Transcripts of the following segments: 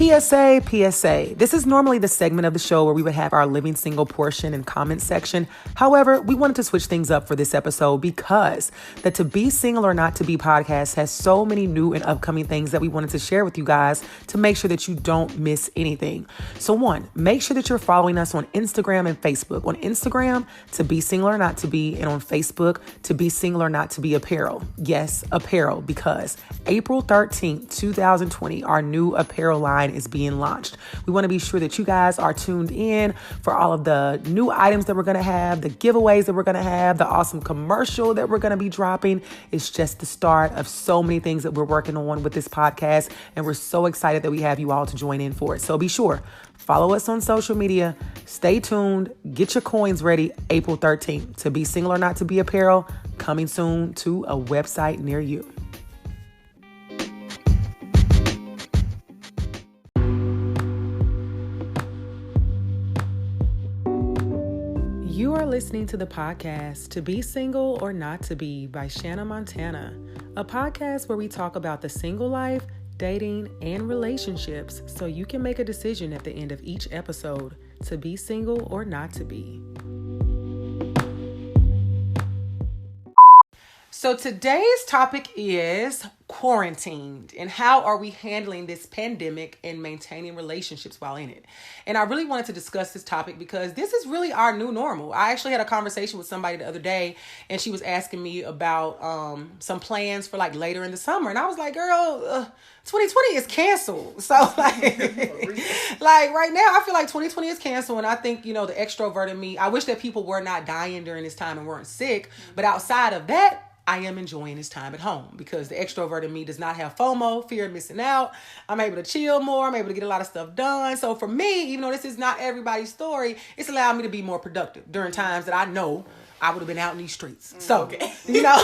PSA. This is normally the segment of the show where we would have our living single portion and comment section. However, we wanted to switch things up for this episode because the To Be Single or Not To Be podcast has so many new and upcoming things that we wanted to share with you guys to make sure that you don't miss anything. So one, make sure that you're following us on Instagram and Facebook. On Instagram, To Be Single or Not To Be, and on Facebook, To Be Single or Not To Be Apparel. Yes, apparel, because April 13th, 2020, our new apparel line is being launched. We want to be sure that you guys are tuned in for all of the new items that we're going to have, the giveaways that we're going to have, the awesome commercial that we're going to be dropping. It's just the start of so many things that we're working on with this podcast, and we're so excited that we have you all to join in for it. So be sure, follow us on social media, stay tuned, get your coins ready. April 13th, To Be Single or Not To Be Apparel, coming soon to a website near you. You are listening to the podcast To Be Single or Not To Be by Shanna Montana, a podcast where we talk about the single life, dating, and relationships so you can make a decision at the end of each episode to be single or not to be. So today's topic is quarantined and how are we handling this pandemic and maintaining relationships while in it. And I really wanted to discuss this topic because this is really our new normal. I actually had a conversation with somebody the other day and she was asking me about some plans for like later in the summer. And I was like, girl, 2020 is canceled. So like, like right now, I feel like 2020 is canceled. And I think, you know, the extrovert in me, I wish that people were not dying during this time and weren't sick. But outside of that, I am enjoying this time at home because the extrovert in me does not have FOMO, fear of missing out. I'm able to chill more. I'm able to get a lot of stuff done. So for me, even though this is not everybody's story, it's allowed me to be more productive during times that I know I would have been out in these streets. So, you know,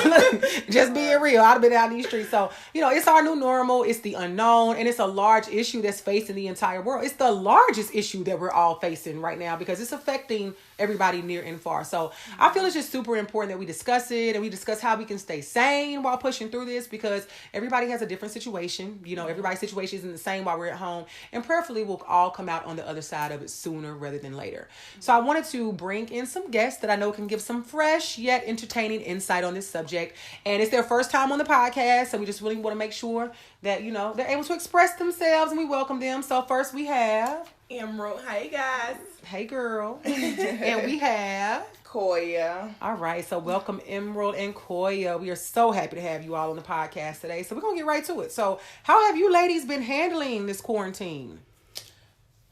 just being real, I'd have been out in these streets. So, you know, it's our new normal. It's the unknown. And it's a large issue that's facing the entire world. It's the largest issue that we're all facing right now because it's affecting everybody near and far. So I feel it's just super important that we discuss it and we discuss how we can stay sane while pushing through this because everybody has a different situation. You know, everybody's situation isn't the same while we're at home. And prayerfully, we'll all come out on the other side of it sooner rather than later. So I wanted to bring in some guests that I know can give some fresh yet entertaining insight on this subject. And it's their first time on the podcast. So we just really want to make sure that, you know, they're able to express themselves and we welcome them. So first we have Emerald. Hey guys. Hey girl. And we have Quoya. All right. So welcome Emerald and Quoya. We are so happy to have you all on the podcast today. So we're going to get right to it. So how have you ladies been handling this quarantine?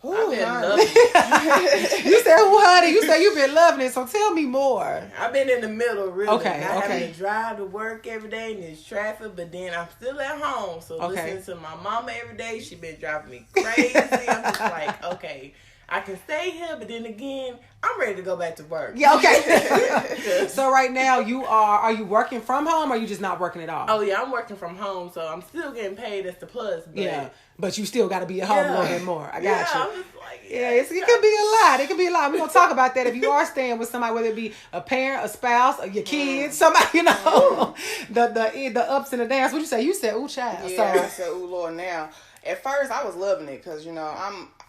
I've been loving it. You said, honey, you said you've been loving it, so tell me more. I've been in the middle, really. Okay, Not having to drive to work every day in this traffic, but then I'm still at home. So listening to my mama every day, she been driving me crazy. I'm just like, okay, I can stay here, but then again, I'm ready to go back to work. Yeah, okay. So right now, are you working from home or are you just not working at all? Oh, yeah, I'm working from home, so I'm still getting paid. That's the plus. But yeah, but you still got to be at home a little bit more. I got you. I'm just like, it could be a lot. It could be a lot. We're going to talk about that if you are staying with somebody, whether it be a parent, a spouse, or your kids, somebody, you know, the ups and the downs. What you say? You said, ooh, child. Yeah, so I said, ooh, Lord, now. At first, I was loving it because, you know,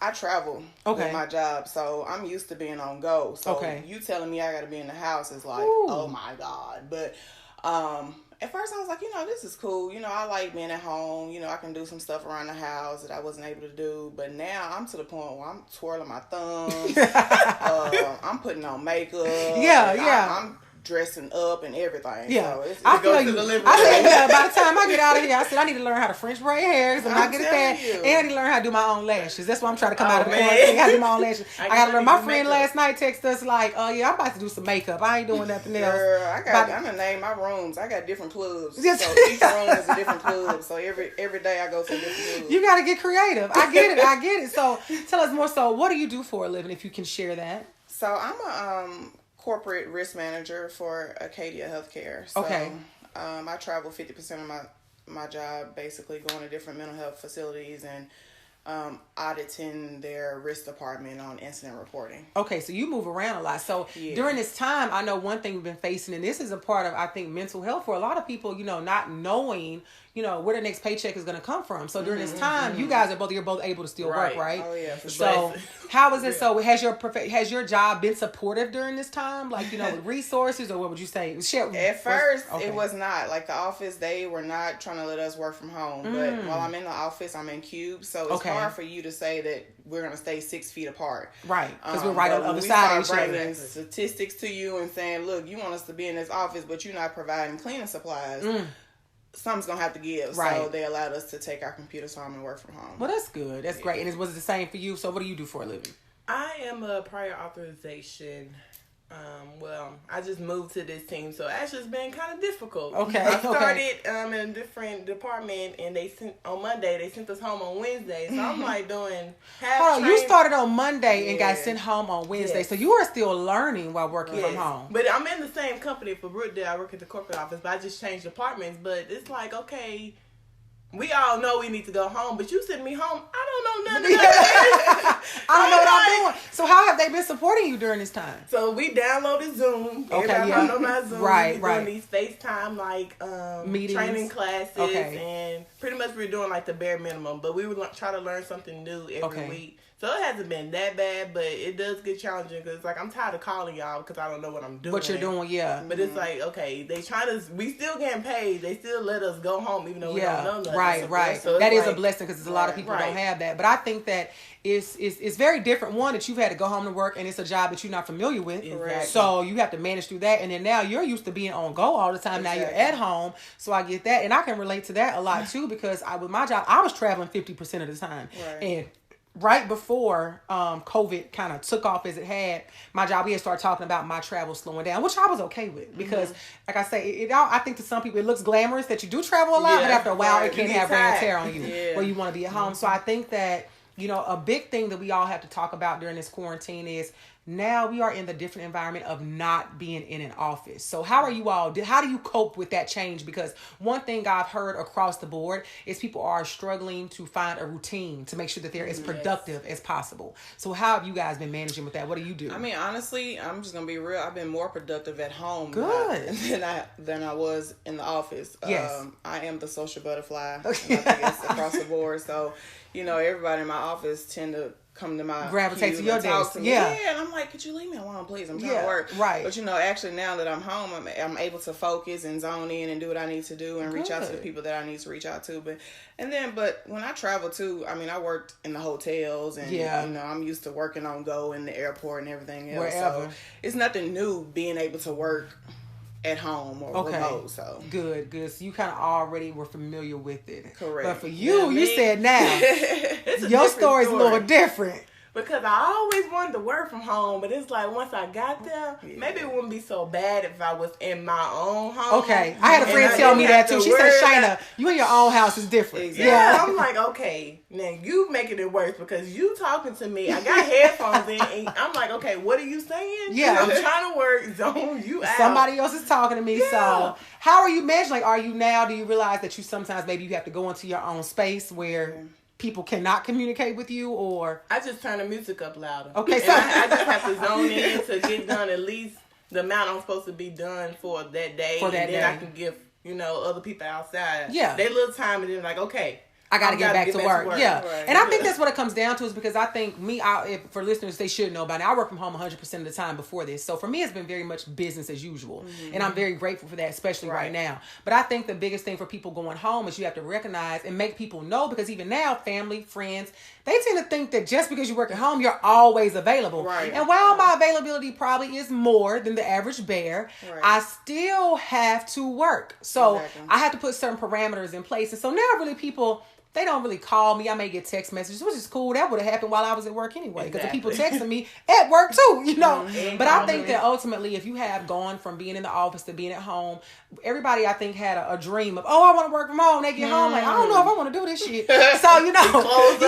I travel with my job, so I'm used to being on go. So you telling me I got to be in the house is like, oh my God. But at first I was like, you know, this is cool. You know, I like being at home. You know, I can do some stuff around the house that I wasn't able to do. But now I'm to the point where I'm twirling my thumbs. I'm putting on makeup. Yeah. I'm dressing up and everything. Yeah. So it's I feel like by the time I get out of here, I said I need to learn how to French braid hair because I'm not good at that. And I need to learn how to do my own lashes. That's why I'm trying to come out of the quarantine. I got to do my own lashes. I got to learn. My friend last night texted us like, oh yeah, I'm about to do some makeup. I ain't doing nothing else. Girl, I'm going to name my rooms. I got different clubs. So each room is a different club. So every day I go to a different club. You got to get creative. I get it. So tell us more. So what do you do for a living if you can share that? So I'm a corporate risk manager for Acadia Healthcare. So, I travel 50% of my job, basically going to different mental health facilities and auditing their risk department on incident reporting. Okay, so you move around a lot. So during this time, I know one thing we've been facing, and this is a part of, I think, mental health for a lot of people, not knowing, where the next paycheck is going to come from. So during this time, you guys you're both able to still work, right? Oh yeah, for so how is it? So has your job been supportive during this time? Like, with resources, or what would you say? At first, it was not. Like the office, they were not trying to let us work from home. But while I'm in the office, I'm in cubes. So it's hard for you to say that we're going to stay 6 feet apart. Right. Because we're right on the other side of each other. Bringing statistics to you and saying, look, you want us to be in this office, but you're not providing cleaning supplies. Something's going to have to give. Right. So they allowed us to take our computers home and work from home. Well, that's good. That's great. And was it the same for you? So what do you do for a living? I am a prior authorization. I just moved to this team, so actually it's been kind of difficult. Okay. I started in a different department, and on Monday they sent us home on Wednesday. So I'm like doing half. Hold on, you started on Monday and got sent home on Wednesday, so you are still learning while working from home. But I'm in the same company for Brookdale. I work at the corporate office, but I just changed departments. But it's like, okay, we all know we need to go home, but you sent me home. I don't know nothing about that. I don't know what I'm doing. So how have they been supporting you during this time? So we downloaded Zoom. Okay, Everybody know about Zoom. Right. Doing these FaceTime meetings, training classes, and pretty much we're doing like the bare minimum. But we would try to learn something new every week. So it hasn't been that bad, but it does get challenging because like I'm tired of calling y'all because I don't know what I'm doing. What you're doing, yeah. But it's like, okay, they trying to. We still getting paid. They still let us go home even though we don't know nothing. Right. So that is a blessing because a lot of people don't have that. But I think that it's very different. One, that you've had to go home to work and it's a job that you're not familiar with. Exactly. So you have to manage through that. And then now you're used to being on go all the time. Exactly. Now you're at home. So I get that. And I can relate to that a lot too because with my job, I was traveling 50% of the time. Right. And right before COVID kind of took off as it had, my job, we had started talking about my travel slowing down, which I was okay with because, like I say, I think to some people it looks glamorous that you do travel a lot, but after a while it can have wear and tear on you where you want to be at home. So I think that, a big thing that we all have to talk about during this quarantine is now we are in the different environment of not being in an office. So how do you cope with that change? Because one thing I've heard across the board is people are struggling to find a routine to make sure that they're as productive as possible. So how have you guys been managing with that? What do you do? I mean, honestly, I'm just going to be real. I've been more productive at home than I was in the office. Yes. I am the social butterfly. And I think it's across the board. So, everybody in my office tend to come to my gravitate to your desk. Yeah, and I'm like, could you leave me alone, please? I'm trying to work. Right. But actually now that I'm home, I'm able to focus and zone in and do what I need to do and reach out to the people that I need to reach out to. But when I travel too, I mean, I worked in the hotels and I'm used to working on go in the airport and everything else. Wherever. So it's nothing new being able to work at home or remote. So good. So you kind of already were familiar with it. Correct. But for you, you said now your story's a little different. Because I always wanted to work from home, but it's like once I got there, maybe it wouldn't be so bad if I was in my own home. Okay. I had a friend tell me that too. She said, Shayna, you in your own house is different. Exactly. Yeah. I'm like, okay, now you making it worse because you talking to me. I got headphones in and I'm like, okay, what are you saying? Yeah. I'm trying to work, zone you out. Somebody else is talking to me. Yeah. So how are you managing? Like, do you realize that you sometimes maybe you have to go into your own space where people cannot communicate with you, or I just turn the music up louder. Okay, so I just have to zone in to get done at least the amount I'm supposed to be done for that day. Then I can give other people outside their little time, and then like, okay, I got to get back to work. Yeah. Right. And I think that's what it comes down to is because I think for listeners, they should know about it. I work from home 100% of the time before this. So for me, it's been very much business as usual. Mm-hmm. And I'm very grateful for that, especially right now. But I think the biggest thing for people going home is you have to recognize and make people know, because even now, family, friends, they tend to think that just because you work at home, you're always available. Right. And while my availability probably is more than the average bear, I still have to work. So I have to put certain parameters in place. And so now really people, they don't really call me. I may get text messages, which is cool. That would have happened while I was at work anyway, because the people texting me at work too, Mm-hmm. But I think that ultimately, if you have gone from being in the office to being at home, everybody I think had a dream of, I want to work from home. They get home like, I don't know if I want to do this shit. So closed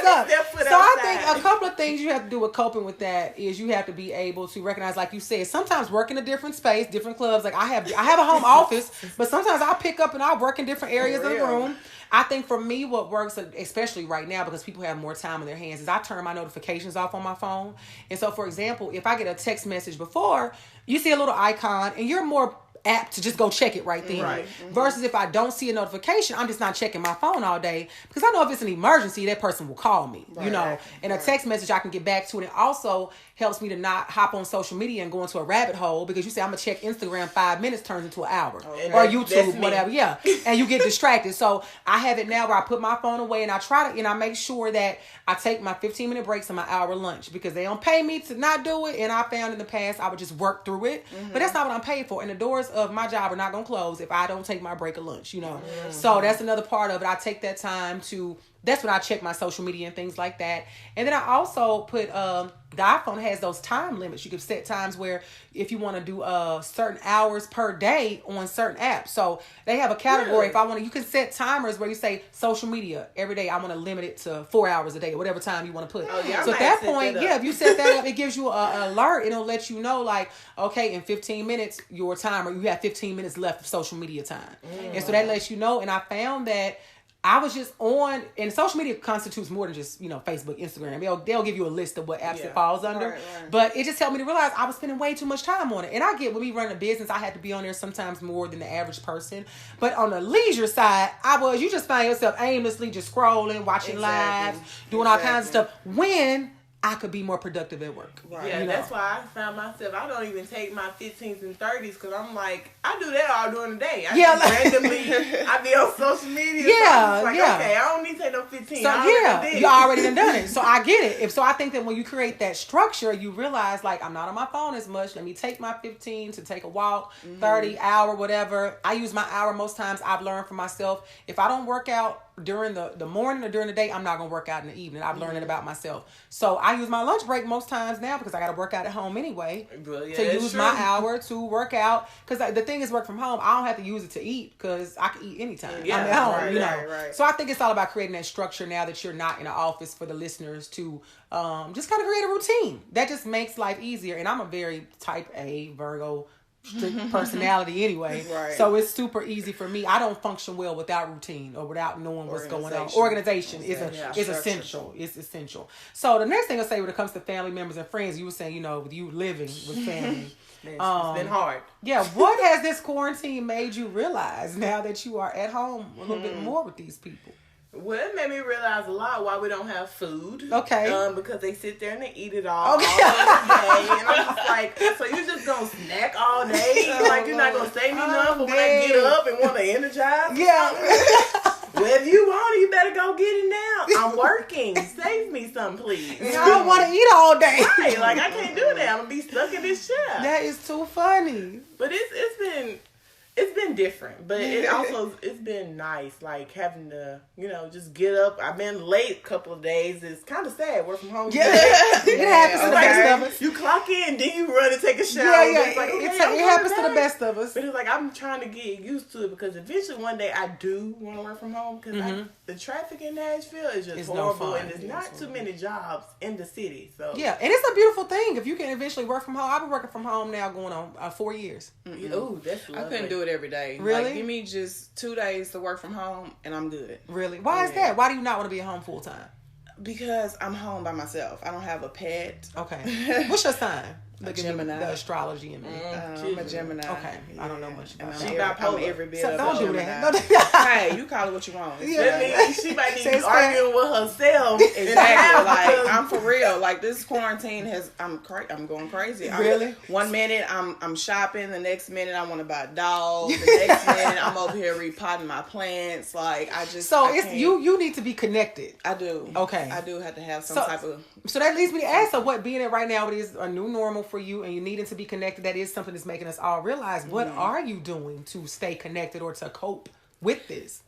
up. So I think a couple of things you have to do with coping with that is you have to be able to recognize, like you said, sometimes work in a different space, different clubs. Like I have a home office, but sometimes I pick up and I work in different areas of the room. I think for me, what works, especially right now, because people have more time on their hands, is I turn my notifications off on my phone. And so, for example, if I get a text message before, you see a little icon and you're more apt to just go check it right then. Right. Mm-hmm. Versus if I don't see a notification, I'm just not checking my phone all day because I know if it's an emergency, that person will call me, you know, and a text message I can get back to. And it also helps me to not hop on social media and go into a rabbit hole because you say I'm gonna check Instagram 5 minutes turns into an hour or YouTube, whatever. Yeah. And you get distracted. So I have it now where I put my phone away and I try to, and I make sure that I take my 15-minute breaks and my hour lunch because they don't pay me to not do it. And I found in the past I would just work through it, but that's not what I'm paid for. And the doors of my job are not gonna close if I don't take my break of lunch, you know. So that's another part of it. I take that time to, that's when I check my social media and things like that. And then I also put the iPhone has those time limits. You can set times where if you want to do certain hours per day on certain apps. So they have a category. If I want to, you can set timers where you say social media every day. I want to limit it to 4 hours a day, or whatever time you want to put. So at that point, if you set that up, it gives you an alert. It'll let you know, like, okay, in 15 minutes, your timer, you have 15 minutes left of social media time. And so that lets you know. And I found that I was just on, and social media constitutes more than just, you know, Facebook, Instagram. They'll give you a list of what apps it falls under. Right. But it just helped me to realize I was spending way too much time on it. And I get, when we run a business, I had to be on there sometimes more than the average person. But on the leisure side, you just find yourself aimlessly just scrolling, watching lives, doing all kinds of stuff. When I could be more productive at work. Right. Yeah, that's why I found myself, I don't even take my 15s and 30s because I'm like, I do that all during the day. Randomly, I be on social media. Yeah, so okay, I don't need to take no 15. So you already done it. So I get it. So I think that when you create that structure, you realize, like, I'm not on my phone as much. Let me take my 15 to take a walk, 30, hour, whatever. I use my hour most times. I've learned for myself, if I don't work out during the morning or during the day, I'm not going to work out in the evening. I've learned it about myself. So I use my lunch break most times now because I got to work out at home anyway. To use my hour to work out. Because the thing is, work from home, I don't have to use it to eat because I can eat anytime. I'm at home, you know. Right. So I think it's all about creating that structure now that you're not in an office, for the listeners to just kind of create a routine. That just makes life easier. And I'm a very type A Virgo strict personality anyway. So it's super easy for me. I don't function well without routine or without knowing what's going on. Organization is essential. It's essential. So the next thing I'll say when it comes to family members and friends, you were saying, you know, with you living with family. It's been hard. Yeah. What has this quarantine made you realize now that you are at home a little bit more with these people? Well, it made me realize a lot why we don't have food. Okay. Because they sit there and they eat it all day. And I'm just like, so you just gonna snack all day? Like, you're not gonna save me enough for when I get up and want to energize? Yeah. Well, if you want it, you better go get it now. I'm working. Save me some, please. I don't want to eat all day. Right. Like, I can't do that. I'm gonna be stuck in this chair. That is too funny. But it's been different, but it's been nice, like having to, you know, just get up. I've been late a couple of days. It's kind of sad. Work from home. It happens to the best of us. You clock in, then you run and take a shower. It's like, okay, it happens to the best of us. But it's like, I'm trying to get used to it because eventually one day I do want to work from home because the traffic in Nashville is just horrible, and there's not too many jobs in the city. So and it's a beautiful thing if you can eventually work from home. I've been working from home now going on 4 years. Oh, that's lovely. I couldn't do it every day. Really? Like, give me just 2 days to work from home and I'm good. Really? Why is that? Why do you not want to be at home full time? Because I'm home by myself. I don't have a pet. Okay. What's your sign? Look at Gemini. The astrology in me. I'm a Gemini. Okay. I don't know much about that. I'm every bit of don't do Gemini. that. Hey, you call it what you want. She might be arguing with herself. Exactly. Like, I'm for real. Like, this quarantine I'm going crazy. Really? One minute I'm shopping. The next minute I want to buy a dog. The next minute I'm over here repotting my plants. Like, you need to be connected. I do. Okay. I do have to have some type of. So that leads me to ask, so what being it right now, it is a new normal for you and you needing to be connected. That is something that's making us all realize what are you doing to stay connected or to cope with this?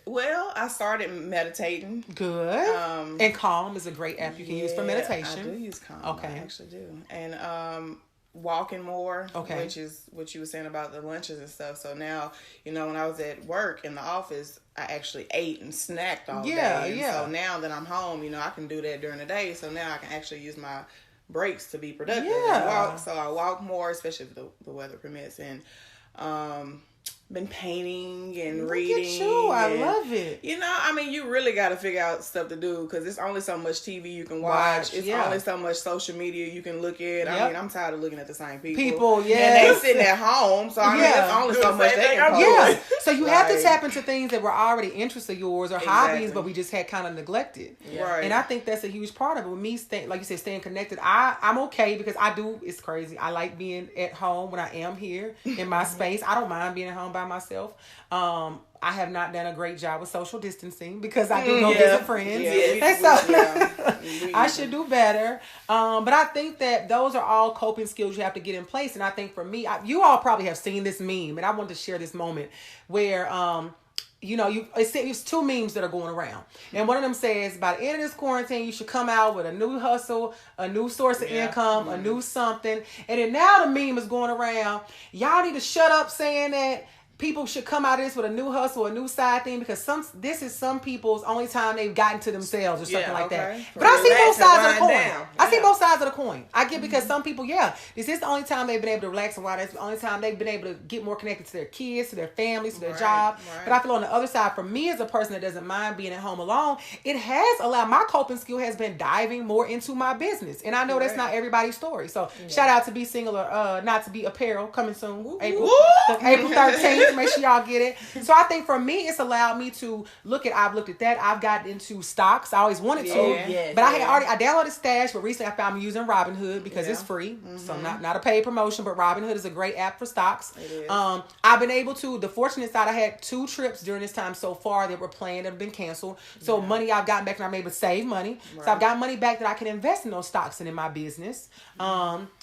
Well, I started meditating. Good. And Calm is a great app you can use for meditation. I do use Calm. Okay. I actually do. And walking more, which is what you were saying about the lunches and stuff. So now, you know, when I was at work in the office, I actually ate and snacked all day. And so now that I'm home, you know, I can do that during the day. So now I can actually use my breaks to be productive and walk. So I walk more, especially if the weather permits. And been painting and Look reading. At you. I love it. You know, I mean, you really got to figure out stuff to do because there's only so much TV you can watch. It's only so much social media you can look at. I mean, I'm tired of looking at the same people. And they sitting at home, so I mean, there's only so much they can post. Yeah. So you have to tap into things that were already interests of yours or hobbies, but we just had kind of neglected. Right. And I think that's a huge part of it. With me, like you said, staying connected, I'm okay because it's crazy. I like being at home when I am here in my space. I don't mind being at home by myself. I have not done a great job with social distancing because I do go visit friends. I should do better. But I think that those are all coping skills you have to get in place. And I think for me, you all probably have seen this meme, and I wanted to share this moment where, it's two memes that are going around. And one of them says, by the end of this quarantine, you should come out with a new hustle, a new source of income, a new something. And then now the meme is going around. Y'all need to shut up saying that people should come out of this with a new hustle, a new side thing, because this is some people's only time they've gotten to themselves or something like that. But I see both sides of the coin. I see both sides of the coin. I get because some people, this is the only time they've been able to relax and wind. It's the only time they've been able to get more connected to their kids, to their families, to their job. But I feel on the other side, for me as a person that doesn't mind being at home alone, it has allowed, my coping skill has been diving more into my business. And I know that's not everybody's story. So shout out to Be Single or Not to Be Apparel, coming soon, April 13th. Make sure y'all get it. So I think for me, it's allowed me to I've looked at that. I've gotten into stocks. I always wanted to, but I downloaded Stash, but recently I found I'm using Robinhood because it's free. So not a paid promotion, but Robinhood is a great app for stocks. I've been able to, the fortunate side, I had 2 trips during this time so far that were planned that have been canceled. So money I've gotten back and I'm able to save money. So I've got money back that I can invest in those stocks and in my business.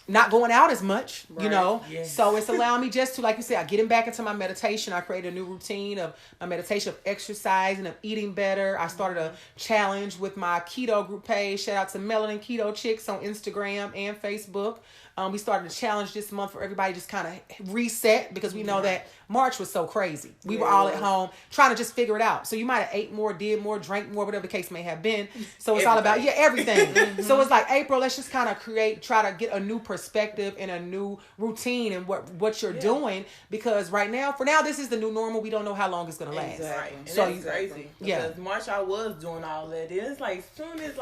Not going out as much, So it's allowing me just to, like you said, getting back into my meditation. I created a new routine of my meditation, of exercise, and of eating better. I started a challenge with my keto group page. Shout out to Melanin Keto Chicks on Instagram and Facebook. We started a challenge this month for everybody just kind of reset because we know that March was so crazy. We were all at home trying to just figure it out. So you might have ate more, did more, drank more, whatever the case may have been. So it's all about, everything. So it's like, April, let's just kind of try to get a new perspective and a new routine and what you're doing. Because for now, this is the new normal. We don't know how long it's going to last. Exactly. And so that's crazy. Because March, I was doing all that. It's like, as soon as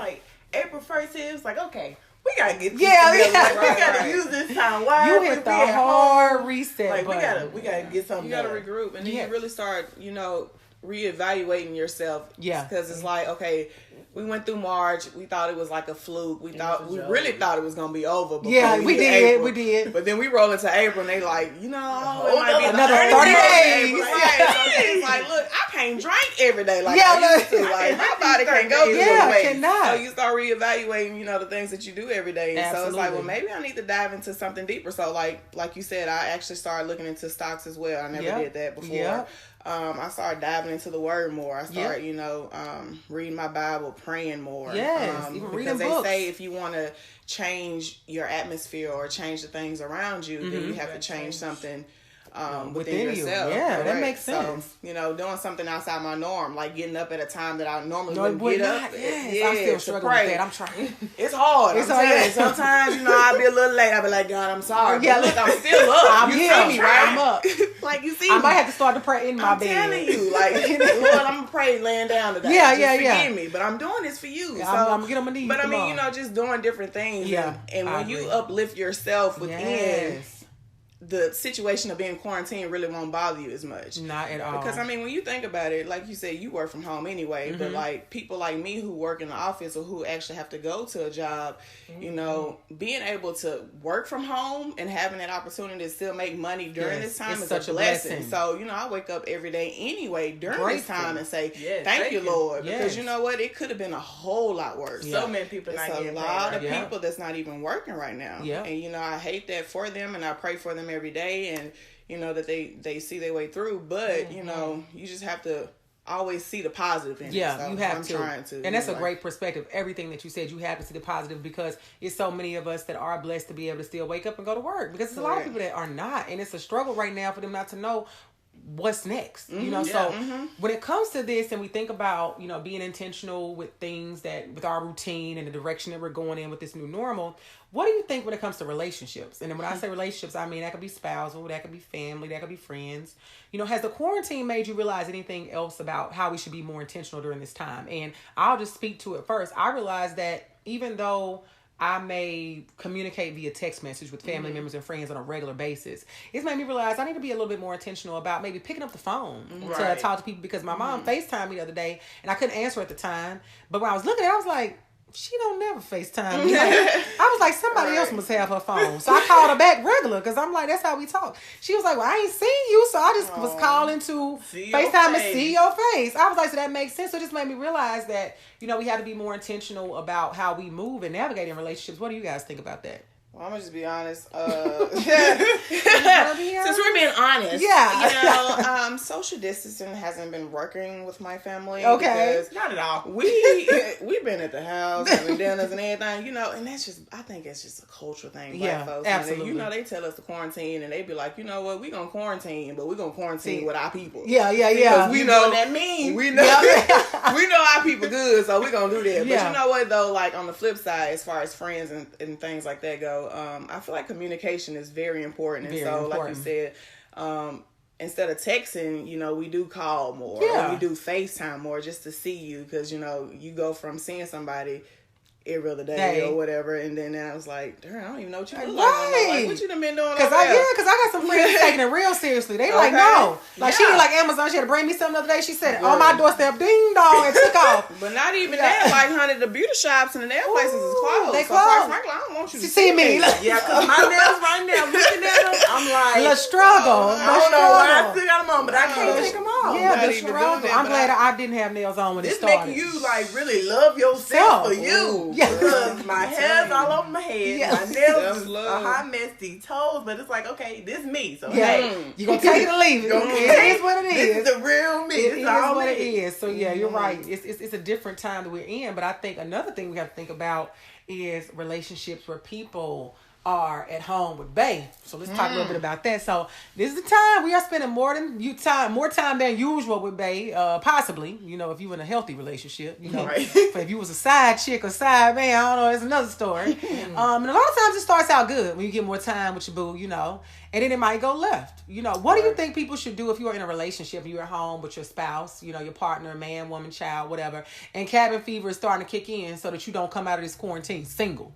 April 1st, it was like, okay, we gotta get we gotta use this time. Why you hit the hard reset button. We gotta get something. You gotta regroup, and then you really start, reevaluating yourself. Because it's like, okay, we went through March. We thought it was like a fluke. We really thought it was gonna be over. We did. But then we roll into April, and they like, it might be another 30 days. Right. So it's like, look, I can't drink every day like I used to. Like my body can't go through the way. Cannot. So you start reevaluating, the things that you do every day. And so it's like, well, maybe I need to dive into something deeper. So like you said, I actually started looking into stocks as well. I never did that before. I started diving into the word more. I started, reading my Bible, praying more. Even reading because they say if you want to change your atmosphere or change the things around you, then you have to change something within yourself. Yeah, that makes sense. So, doing something outside my norm, like getting up at a time that I normally wouldn't get up. I'm still struggling with that. I'm trying. It's hard. I'm telling you. Sometimes, I'll be a little late. I'll be like, God, I'm sorry. But look, I'm still up. I'm see me, right? I'm up. Like, you see I me. might have to start to pray in my bed. I'm telling you. Like, Lord, I'm going to pray laying down today. Forgive me. But I'm doing this for you. So, I'm getting on my knees. But I mean, just doing different things. And when you uplift yourself within, the situation of being quarantined really won't bother you as much. Not at all. Because, when you think about it, like you said, you work from home anyway, but like people like me who work in the office or who actually have to go to a job, being able to work from home and having that opportunity to still make money during this time is such a blessing. So, I wake up every day anyway during this time and say, thank you, Lord. Because you know what? It could have been a whole lot worse. So many people not getting paid. There's a lot of people that's not even working right now. And, I hate that for them and I pray for them every day and that they see their way through, but you just have to always see the positive in it. So you have I'm trying to, and that's a great perspective. Everything that you said, you have to see the positive because it's so many of us that are blessed to be able to still wake up and go to work because there's a lot of people that are not, and it's a struggle right now for them not to know what's next, you know? So when it comes to this and we think about, you know, being intentional with things with our routine and the direction that we're going in with this new normal, what do you think when it comes to relationships? And then when I say relationships, I mean, that could be spousal, that could be family, that could be friends. You know, has the quarantine made you realize anything else about how we should be more intentional during this time? And I'll just speak to it first. I realized that even though I may communicate via text message with family members and friends on a regular basis, it's made me realize I need to be a little bit more intentional about maybe picking up the phone to talk to people, because my mom FaceTimed me the other day and I couldn't answer at the time. But when I was looking at it, I was like, she don't never FaceTime me. Like, I was like, somebody else must have her phone. So I called her back regular because I'm like, that's how we talk. She was like, well, I ain't seen you, so I just was calling to FaceTime and see your face. I was like, so that makes sense. So it just made me realize that, you know, we have to be more intentional about how we move and navigate in relationships. What do you guys think about that? Well, I'm gonna just be honest. Since we're being honest, you know, social distancing hasn't been working with my family. Okay, not at all. We've been at the house having dinners and everything, you know, and that's just, I think it's just a cultural thing. Black folks, absolutely. You know, they tell us to quarantine, and they be like, you know what, we gonna quarantine, but we gonna quarantine with our people. Yeah. We know what that means. We know, we know our people good, so we gonna do that. But you know what though, like on the flip side, as far as friends and things like that go. I feel like communication is very important. And so, like you said, instead of texting, you know, we do call more. Or we do FaceTime more just to see you. Because, you know, you go from seeing somebody every other day or whatever, and then I was like, darn, I don't even know what you look like. What you done been doing? Because I got some friends taking it real seriously. They like, no, like she did like Amazon. She had to bring me something the other day. She said on my doorstep, ding dong, and took off. But not even that. Like, honey, the beauty shops and the nail places is closed. They closed. So frankly, I don't want you to see me. Yeah, because my nails right now, looking at them, I'm like, the struggle. I don't know why I still got them on, but I can't take them off. Yeah, the struggle. I'm glad I didn't have nails on when it started. It's making you like really love yourself for you. Because my hair's all over my head. My nails is a hot mess, these toes, but it's like, okay, this is me. So hey, you gonna take it or leave it. It is what it is. This is the real me. It is what it is. So yeah, you're right. It's a different time that we're in. But I think another thing we have to think about is relationships where people are at home with bae. So let's talk a little bit about that. So this is the time we are spending more time than usual with bae. Possibly, you know, if you in a healthy relationship, you know, but if you was a side chick or side man, I don't know, it's another story. And a lot of times it starts out good when you get more time with your boo, you know, and then it might go left. You know, what do you think people should do if you're in a relationship, you're at home with your spouse, you know, your partner, man, woman, child, whatever, and cabin fever is starting to kick in so that you don't come out of this quarantine single?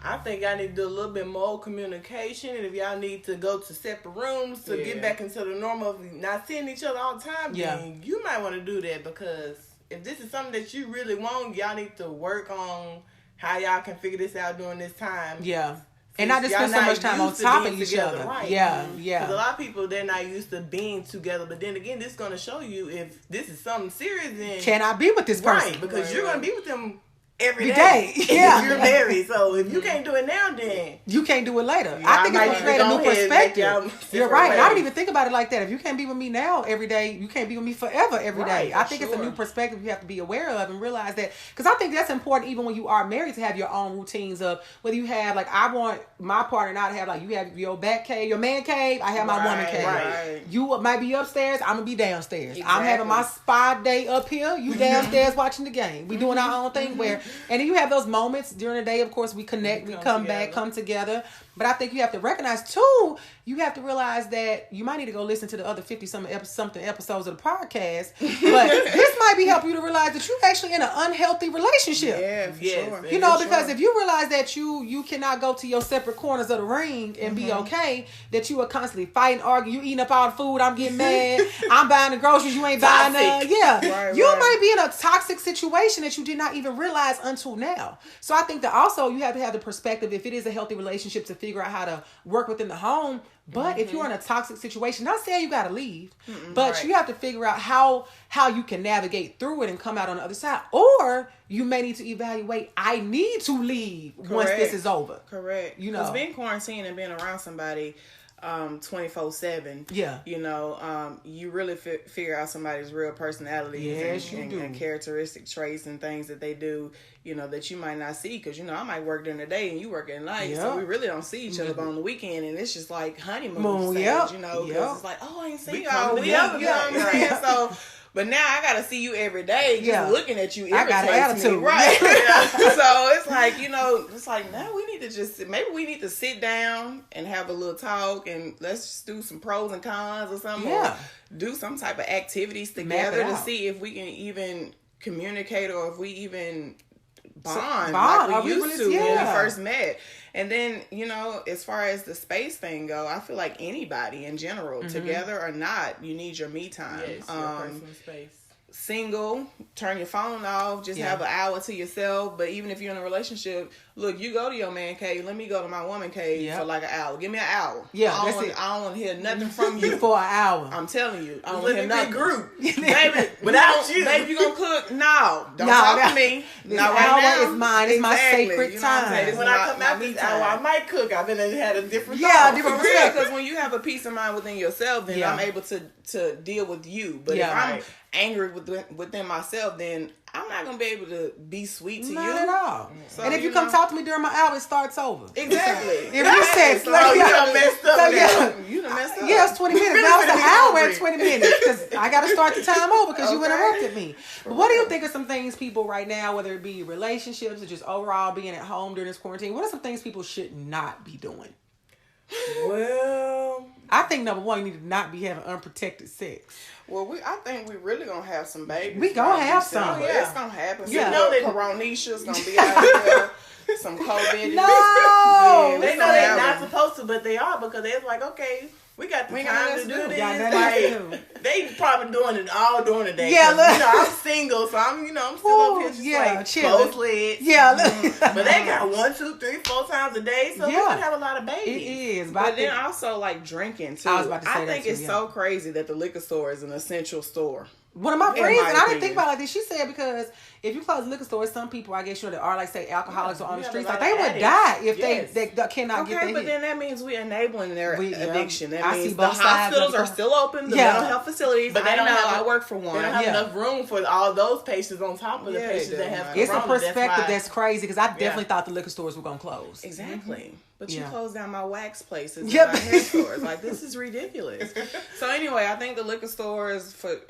I think y'all need to do a little bit more communication, and if y'all need to go to separate rooms to get back into the normal of not seeing each other all the time, then you might want to do that, because if this is something that you really want, y'all need to work on how y'all can figure this out during this time. Yeah. And not just spend so much time on top of each other. Right. Yeah. Because a lot of people, they're not used to being together. But then again, this is going to show you if this is something serious, then can I be with this person? Right, because you're going to be with them every day. Yeah. You're married. So if you can't do it now, then you can't do it later. I think it's create a new perspective. You're right. And I didn't even think about it like that. If you can't be with me now every day, you can't be with me forever every day. I think it's a new perspective you have to be aware of and realize that, because I think that's important even when you are married, to have your own routines of whether you have, like, I want my partner not to have, like, you have your back cave, your man cave, I have my woman cave. Right. You might be upstairs, I'm gonna be downstairs. Exactly. I'm having my spa day up here, you downstairs watching the game. We doing our own thing where, and then you have those moments during the day, of course, we connect, we come back, come together. But I think you have to recognize too, you have to realize that you might need to go listen to the other 50-something episodes of the podcast. But this might be help you to realize that you're actually in an unhealthy relationship. Yeah, for sure. You know, because if you realize that you cannot go to your separate corners of the ring and be okay, that you are constantly fighting, arguing, you eating up all the food, I'm getting mad, I'm buying the groceries, you ain't buying none. Yeah. You might be in a toxic situation that you did not even realize until now. So I think that also you have to have the perspective, if it is a healthy relationship, to figure out how to work within the home. But if you're in a toxic situation, not saying you got to leave, but you have to figure out how you can navigate through it and come out on the other side. Or you may need to evaluate, I need to leave once this is over. Correct. You know, because being quarantined and being around somebody, 24/7. Yeah. You know, you really figure out somebody's real personality and characteristic traits and things that they do, you know, that you might not see. Because, you know, I might work during the day and you work at night. So we really don't see each other on the weekend. And it's just like honeymoon stage, you know, because it's like, oh, I ain't seen you all week. You know what I'm saying? So... But now I gotta see you every day. Just looking at you irritates I got an attitude. Me, right? So it's like, you know, it's like now we need to we need to sit down and have a little talk and let's just do some pros and cons or something. Yeah. Or do some type of activities together to see if we can even communicate or if we even bond like we used to when we first met. And then, you know, as far as the space thing go, I feel like anybody in general, together or not, you need your me time. Yes, your personal space. Single, turn your phone off, just have an hour to yourself. But even if you're in a relationship, look, you go to your man cave, let me go to my woman cave for like an hour. Give me an hour. Yeah, I don't want to hear nothing from you for an hour. I'm telling you, I don't want to hear nothing. Group. Baby, without you. Baby, you gonna cook? No. Don't talk to me. Not right now. Is mine. It's my sacred time. When I come out this hour, I might cook. I've been had a different different perspective. Because when you have a peace of mind within yourself, then I'm able to deal with you. But if I'm angry within myself, then I'm not gonna be able to be sweet to you. Not at all. So, and if you come talk to me during my hour, it starts over. Exactly. If you said you done messed up. You done messed up. Yeah, it's 20 minutes. That was an hour and 20 minutes because I got to start the time over because you interrupted me. But what do you think of some things people right now, whether it be relationships or just overall being at home during this quarantine? What are some things people should not be doing? Well, I think number one, you need to not be having unprotected sex. Well, I think we really gonna have some babies. We gonna have some. It's gonna happen. You know that Coronicia's gonna be out there. Some COVID. No, they know they're not supposed to, but they are because they're like, okay, we got the time to do this. Like, they probably doing it all during the day. Yeah, look. You know, I'm single, so I'm still up here just close legs. Yeah, but they got 1, 2, 3, 4 times a day, so we can have a lot of babies. It is, but then also like drinking too. I was about to say I think it's so crazy that the liquor store is an essential store. One of my friends, and I didn't think about it like this, she said because if you close liquor stores, some people, I guess, that are like, say, alcoholics or on the streets, like they would die if they cannot get their hit. But then that means we're enabling their addiction. That means the hospitals are still open, the mental health facilities. But I work for one. They don't have enough room for all those patients on top of the patients that have corona. It's a perspective that's crazy because I definitely thought the liquor stores were going to close. Exactly. But you closed down my wax places and my hair stores. Like, this is ridiculous. So anyway, I think the liquor stores the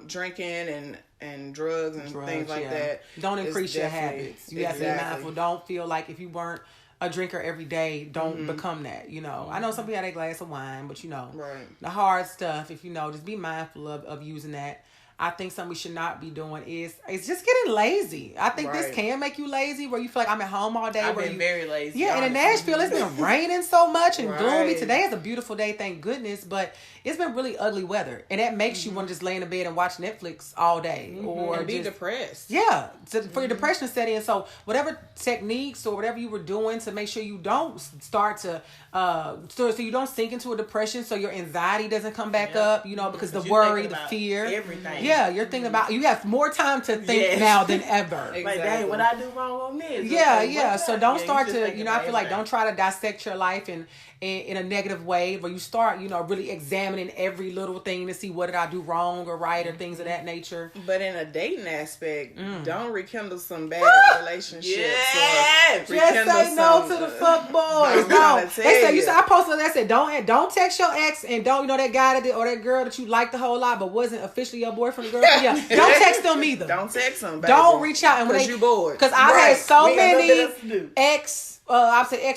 drinking and drugs and things like that. Don't increase your habits. You have to be mindful. Don't feel like if you weren't a drinker every day, don't become that, you know. I know some people had a glass of wine, but the hard stuff, if just be mindful of using that. I think something we should not be doing is just getting lazy. I think this can make you lazy where you feel like I'm at home all day. I've been very lazy. Yeah, and in Nashville, it's been raining so much and gloomy. Today is a beautiful day, thank goodness, but it's been really ugly weather. And that makes you want to just lay in the bed and watch Netflix all day. Or be depressed. Yeah, for your depression to set in. So whatever techniques or whatever you were doing to make sure you don't start to, so you don't sink into a depression so your anxiety doesn't come back up, because the worry, the fear. Everything. Yeah, you're thinking about, you have more time to think now than ever. Exactly. Like, dang, what I do wrong on this? Yeah. So don't start to, I feel like don't try to dissect your life in a negative way where you start, really examining every little thing to see what did I do wrong or right or things of that nature. But in a dating aspect, don't rekindle some bad relationships. Yes. Just say no to the fuck boys. No. They said, I posted that said, don't text your ex and don't, that guy or that girl that you liked a whole lot but wasn't officially your boyfriend or girlfriend. Yeah. Don't text them either. Don't text them, baby. Don't reach out. Because you bored. Because I had so many ex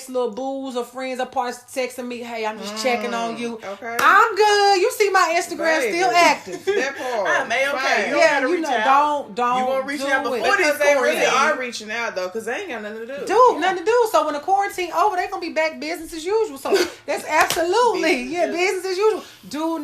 little booze or friends or partners texting me, hey, I'm just checking on you. Okay. I'm good. You see my Instagram still active. That part. I'm okay. Don't you won't reach out before because they really are reaching out though, because they ain't got nothing to do. Nothing to do. So when the quarantine over, they're gonna be back business as usual. So that's absolutely business as usual.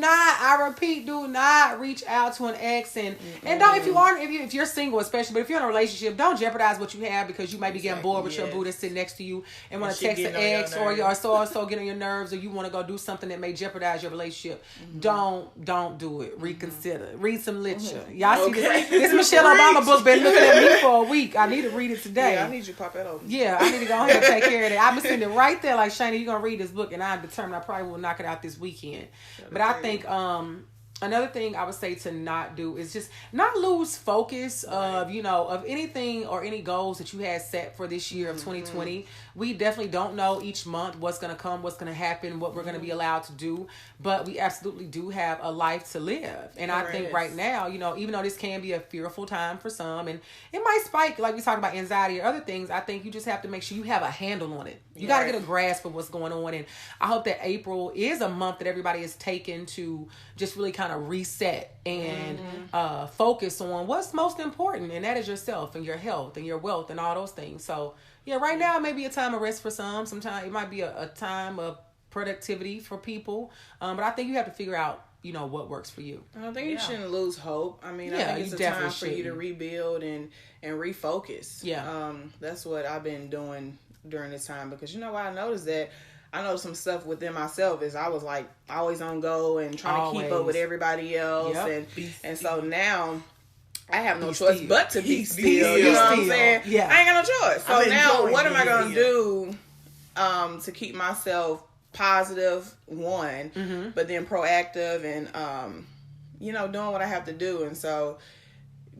I repeat, do not reach out to an ex and don't if you're single especially, but if you're in a relationship, don't jeopardize what you have because you might be getting bored with your boo that's sitting next to you. you and want to text an ex or so get on your nerves, or you want to go do something that may jeopardize your relationship, don't do it. Reconsider. Read some literature. Y'all see this Michelle Obama book been looking at me for a week. I need to read it today. Yeah, I need you to pop that over. Yeah, I need to go ahead and take care of that. I've been sitting right there like, Shana, you're going to read this book, and I'm determined I probably will knock it out this weekend. But I think another thing I would say to not do is just not lose focus of anything or any goals that you had set for this year of 2020. We definitely don't know each month what's going to come, what's going to happen, what we're going to be allowed to do, but we absolutely do have a life to live. And I think right now, even though this can be a fearful time for some, and it might spike, like we talked about anxiety or other things, I think you just have to make sure you have a handle on it. You got to get a grasp of what's going on. And I hope that April is a month that everybody is taken to just really kind of reset and focus on what's most important, and that is yourself and your health and your wealth and all those things. So right now it may be a time of rest for some. Sometimes it might be a time of productivity for people, but I think you have to figure out what works for you. I think you shouldn't lose hope. I mean, I think it's a time for you to rebuild and refocus. That's what I've been doing during this time, because I noticed that I know some stuff within myself is I was like always on go and trying to keep up with everybody else. And so now I have no choice but to be still. You know what I'm saying? Yeah. I ain't got no choice. So now what am I going to do to keep myself positive, but then proactive and, doing what I have to do. And so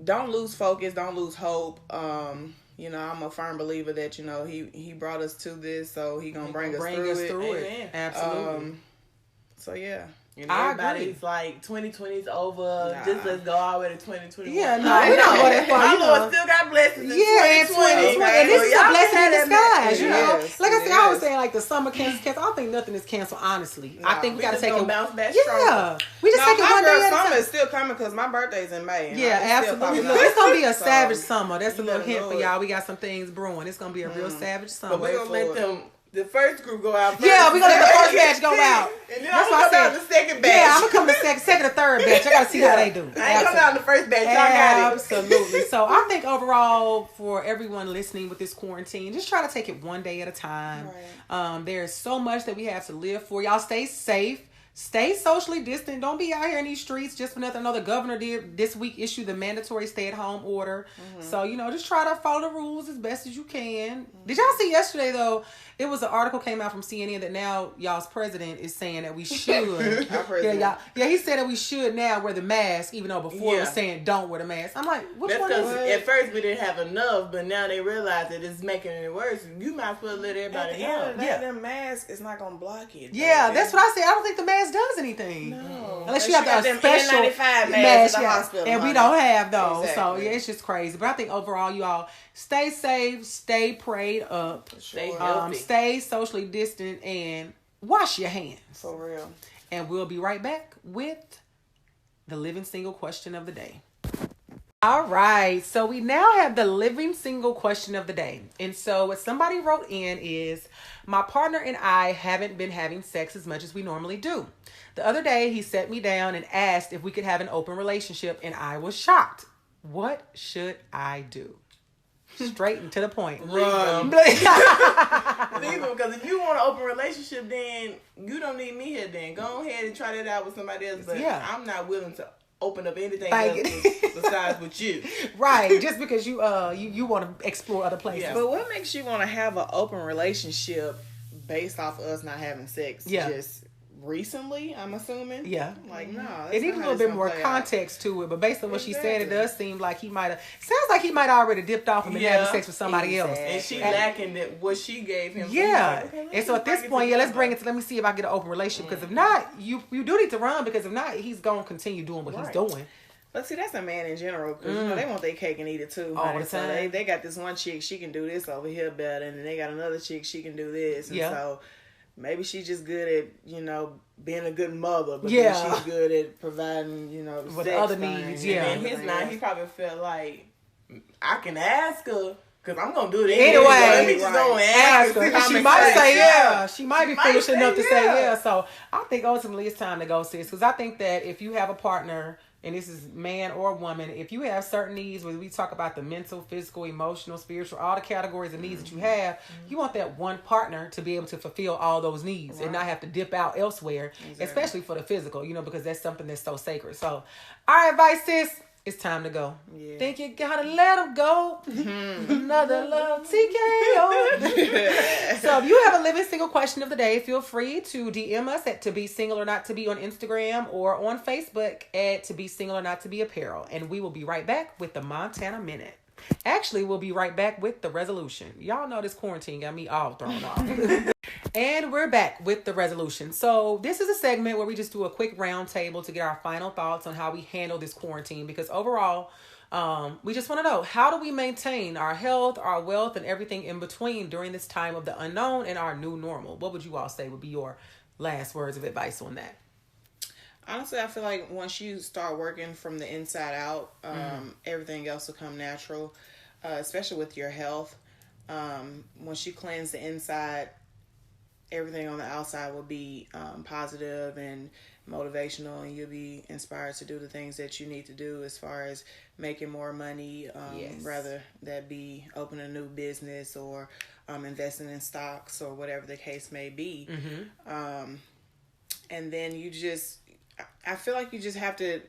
don't lose focus. Don't lose hope. I'm a firm believer that, he brought us to this, so he gonna bring us through it. Amen. Absolutely. So yeah. Everybody's like 2020 is over. Just let's go all the way to 2021. Yeah, no, we don't go that far. My Lord still got blessings in 2020. And this is a blessing in disguise. Like I said, I was saying like the summer canceled. I don't think nothing is canceled, honestly. I think we got to take it. Bounce back stronger. We just take it one day at a time. Summer is still coming because my birthday's in May. Absolutely. Look, it's gonna be a savage summer. That's a little hint for y'all. We got some things brewing. It's gonna be a real savage summer. But we're gonna let the first group go out first. Yeah, we're going to let the first batch go out. And then I'm going to come down the second batch. Yeah, I'm going to come to the second or third batch. I got to see how they do. I ain't come down the first batch. Y'all got it. Absolutely. So I think overall, for everyone listening with this quarantine, just try to take it one day at a time. Right. There's so much that we have to live for. Y'all stay safe. Stay socially distant. Don't be out here in these streets just for nothing. I know the governor did this week issue the mandatory stay-at-home order. So, just try to follow the rules as best as you can. Did y'all see yesterday, though, it was an article came out from CNN that now y'all's president is saying that we should. He said that we should now wear the mask, even though before it was saying don't wear the mask. I'm like, which one is it? At first we didn't have enough, but now they realize that it's making it worse. You might as well let everybody know. The mask is not going to block it. Yeah, that's what I said. I don't think the mask does anything. No. Unless you have a special N95 mask at the hospital. And we don't have those. Exactly. So, it's just crazy. But I think overall, you all stay safe, stay prayed up, stay healthy. Stay socially distant, and wash your hands. For real. And we'll be right back with the living single question of the day. All right. So we now have the living single question of the day. And so what somebody wrote in is, my partner and I haven't been having sex as much as we normally do. The other day, he sat me down and asked if we could have an open relationship, and I was shocked. What should I do? Straight and to the point. Run. Leave him, because if you want an open relationship, then you don't need me here then. Go ahead and try that out with somebody else. But I'm not willing to open up anything else besides with you. Right. Just because you want to explore other places. Yeah. But what makes you want to have an open relationship based off of us not having sex? Just recently, I'm assuming. Yeah. Like, no. It needs a little bit more context to it, but based on what she said, it does seem like he might have. Sounds like he might have already dipped off and been having sex with somebody else. And she lacking what she gave him. Yeah. And so at this point, let's bring it to. Let me see if I get an open relationship. Because if not, you do need to run. Because if not, he's gonna continue doing what he's doing. But see, that's a man in general, because they want their cake and eat it too. All the time. So they got this one chick, she can do this over here better, and then they got another chick, she can do this. And so maybe she's just good at, being a good mother, but then she's good at providing, the with sex other thing. needs. And in his mind, he probably felt like, I can ask her, Because I'm going to do it anyway. Let me just go and ask her. She might say yeah. She might be foolish enough to say yeah. So I think ultimately it's time to go, sis. Because I think that if you have a partner, and this is man or woman, if you have certain needs, whether we talk about the mental, physical, emotional, spiritual, all the categories of needs that you have, you want that one partner to be able to fulfill all those needs and not have to dip out elsewhere, especially for the physical, because that's something that's so sacred. So, our advice, sis, it's time to go. Yeah. Think you gotta let them go. Another love TKO. So if you have a living single question of the day, feel free to DM us at To Be Single or Not To Be on Instagram or on Facebook at To Be Single or Not To Be Apparel. And we will be right back with the Montana Minute. Actually, we'll be right back with the resolution. Y'all know this quarantine got me all thrown off. And we're back with the resolution. So this is a segment where we just do a quick round table to get our final thoughts on how we handle this quarantine. Because overall, we just want to know, how do we maintain our health, our wealth, and everything in between during this time of the unknown and our new normal? What would you all say would be your last words of advice on that? Honestly, I feel like once you start working from the inside out, everything else will come natural, especially with your health. Once you cleanse the inside, everything on the outside will be positive and motivational, and you'll be inspired to do the things that you need to do as far as making more money, rather that be opening a new business or investing in stocks or whatever the case may be. And then I feel like you just have to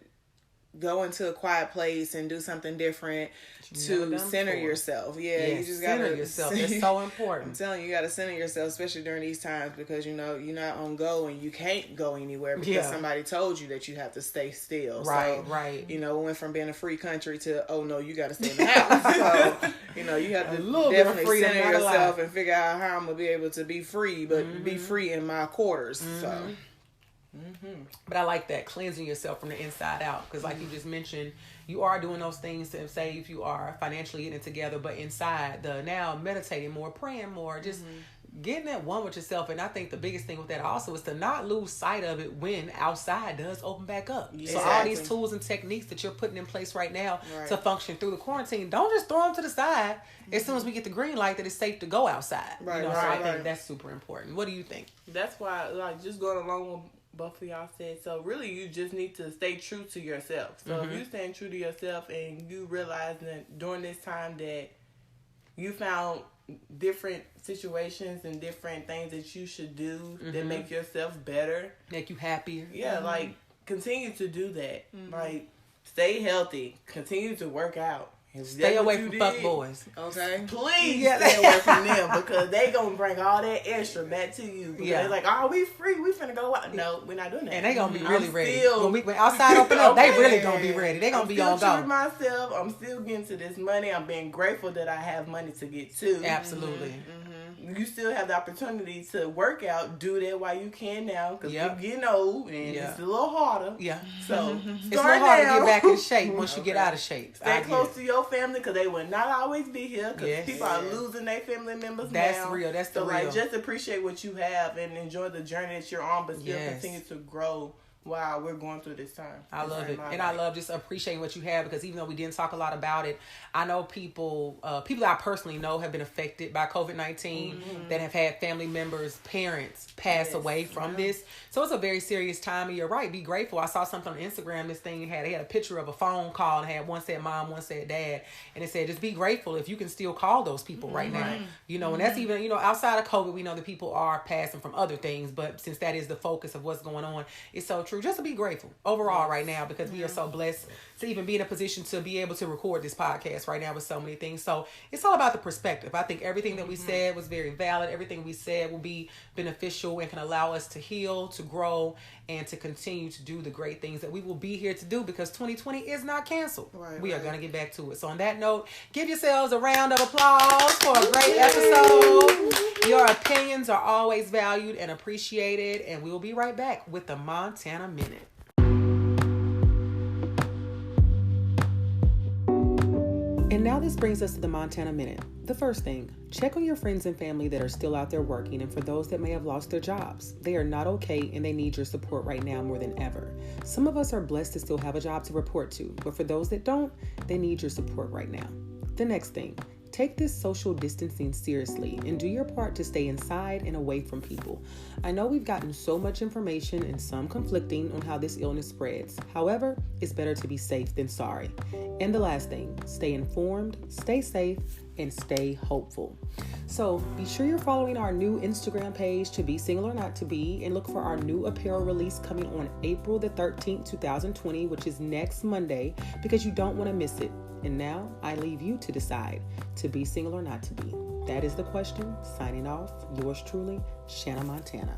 go into a quiet place and do something different to center yourself. You just gotta center yourself. It's so important. I'm telling you, you gotta center yourself, especially during these times, because you're not on go and you can't go anywhere because somebody told you that you have to stay still. Right. We went from being a free country to no, you gotta stay in the house. So you have to definitely center yourself and figure out how I'm gonna be able to be free, but be free in my quarters. So. But I like that, cleansing yourself from the inside out, because like you just mentioned, you are doing those things to say if you are financially getting it together, but inside now meditating more, praying more, just getting at one with yourself. And I think the biggest thing with that also is to not lose sight of it when outside does open back up. So all these tools and techniques that you're putting in place right now to function through the quarantine, don't just throw them to the side as soon as we get the green light that it's safe to go outside. So I think that's super important. What do you think? That's why, just going along with both of y'all said, so really you just need to stay true to yourself. So if you staying true to yourself and you realize that during this time that you found different situations and different things that you should do that make yourself better, make you happier, like continue to do that. Like stay healthy, continue to work out. Stay away from fuck boys. Okay. Please stay away from them, because they gonna bring all that extra back to you. They're like, oh, we free. We finna go out. No, we're not doing that. And they gonna be really ready. When outside open up, they really gonna be ready. They gonna be on go. I'm still myself. I'm still getting to this money. I'm being grateful that I have money to get to. Absolutely. You still have the opportunity to work out. Do that while you can now, because you're getting old and it's a little harder. So it's a little hard to get back in shape once you get out of shape. Stay close to your family, because they will not always be here, because people are losing their family members now. That's real. That's the real. Just appreciate what you have and enjoy the journey that you're on, but still continue to grow while we're going through this time. I love it. And I love just appreciating what you have, because even though we didn't talk a lot about it, I know people that I personally know have been affected by COVID-19, that have had family members, parents pass away from this. So it's a very serious time, and you're right, be grateful. I saw something on Instagram, this thing they had a picture of a phone call, and had one said mom, one said dad, and it said just be grateful if you can still call those people right now. And that's even, outside of COVID, we know that people are passing from other things, but since that is the focus of what's going on, it's so true. Just to be grateful overall right now, because we are so blessed to even be in a position to be able to record this podcast right now with so many things. So it's all about the perspective. I think everything that we said was very valid. Everything we said will be beneficial and can allow us to heal, to grow, and to continue to do the great things that we will be here to do, because 2020 is not canceled. We are going to get back to it. So on that note, give yourselves a round of applause for a great episode. Your opinions are always valued and appreciated, and we will be right back with the Montana Minute. And now this brings us to the Montana Minute. The first thing, check on your friends and family that are still out there working, and for those that may have lost their jobs. They are not okay, and they need your support right now more than ever. Some of us are blessed to still have a job to report to, but for those that don't, they need your support right now. The next thing, Take this social distancing seriously and do your part to stay inside and away from people. I know we've gotten so much information and some conflicting on how this illness spreads. However, it's better to be safe than sorry. And the last thing, stay informed, stay safe, and stay hopeful. So be sure you're following our new Instagram page, To Be Single or Not To Be, and look for our new apparel release coming on April the 13th, 2020, which is next Monday, because you don't want to miss it. And now I leave you to decide, to be single or not to be. That is the question. Signing off, yours truly, Shanna Montana.